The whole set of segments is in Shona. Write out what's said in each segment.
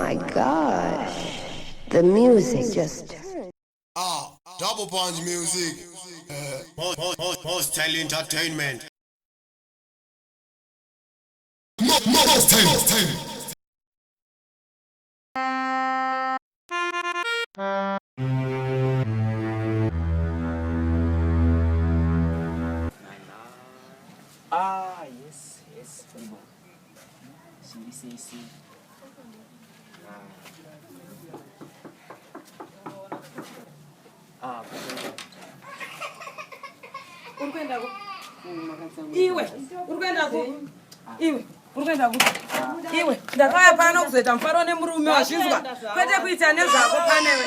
my gosh. The music just turned. Double Punch music. Most entertainment. Most entertainment. Yes, see. Iwe ndakaya pano kuzoita mufaro nemurume wazvinzwa kwete kuita nezvako panewe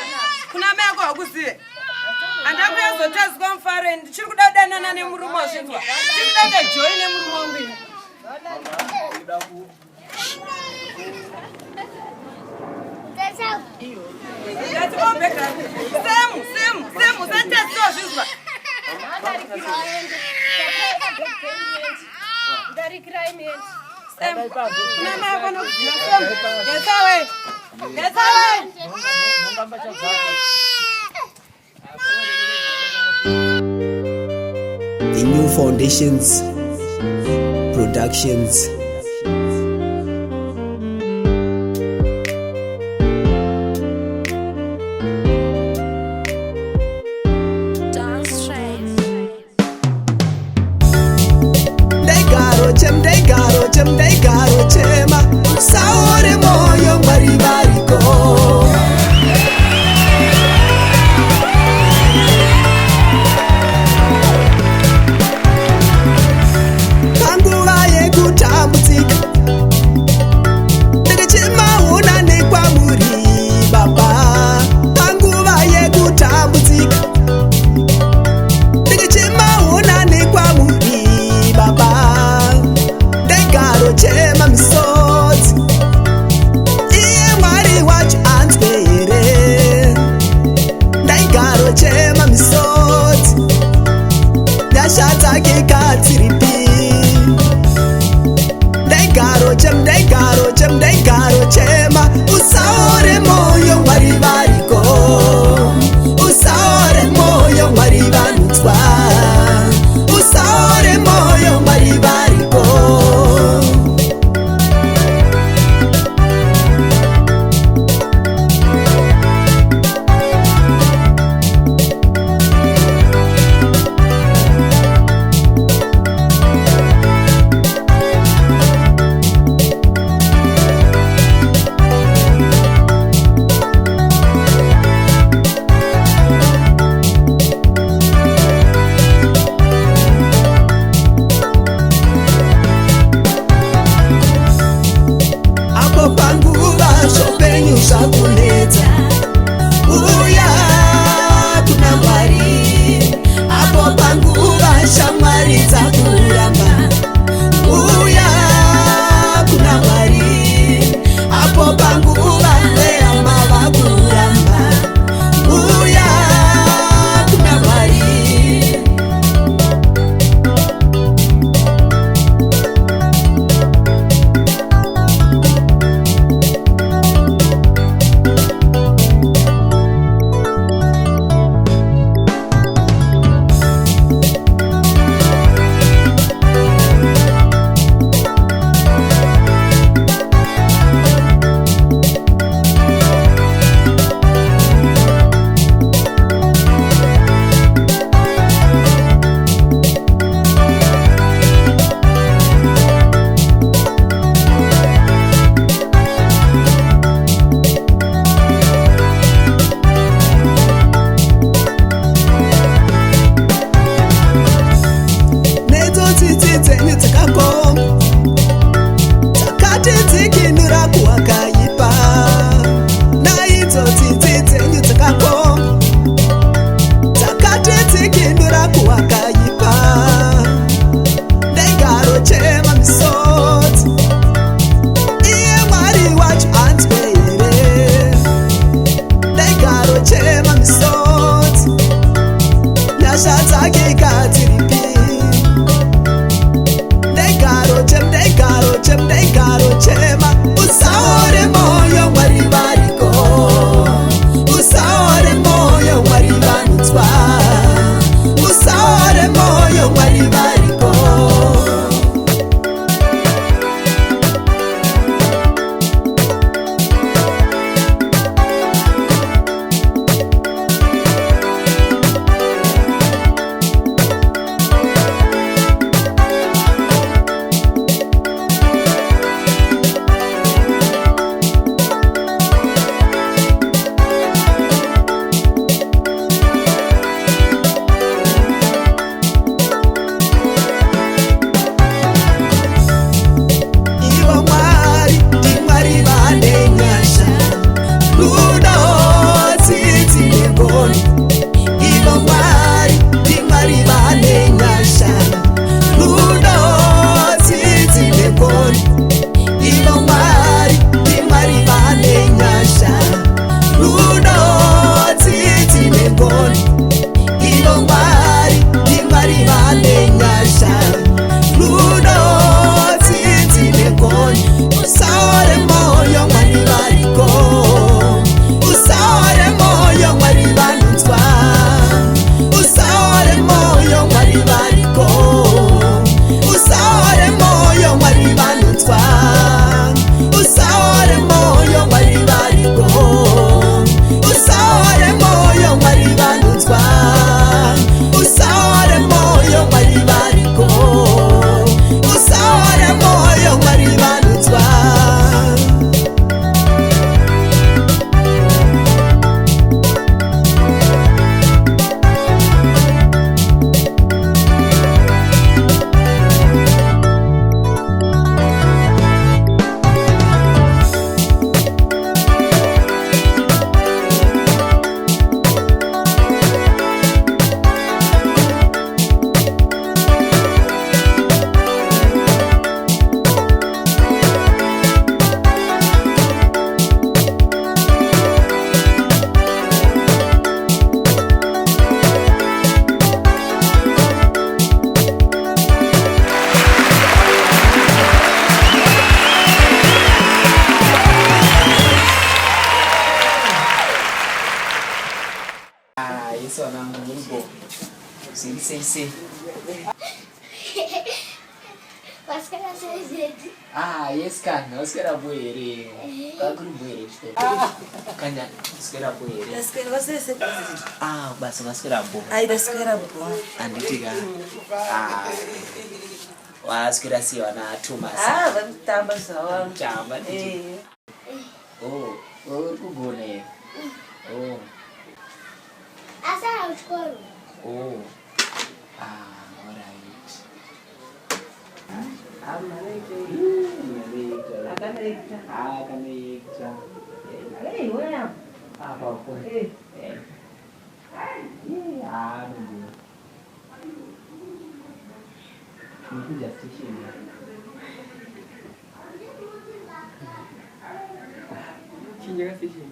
kuna meko wakuzive handakuya kuzotadzwa mufaro ndichiri kuda kudanana nemurume wazvinzwa ndichiri kuda kejoi nemurume wangwini semu usatadzwa wazvinzwa The New Foundations Productions. They garo chema saore moyo maribariko panguva yekutamba Sim. Waskera sezedi. Yes kan, waskera boyere. Agru boyere. Kanya, waskera boyere. Daskera wasese. Basi waskera bo. Ai daskera bo. Anditika. Waskera si wana Thomas. Vantamba sawa. Chamba ndi. Kugone. Asa uchikoro. Alright. Akanaita. Hey, wewe. Hapo. Nikuja station. Kinyaga station.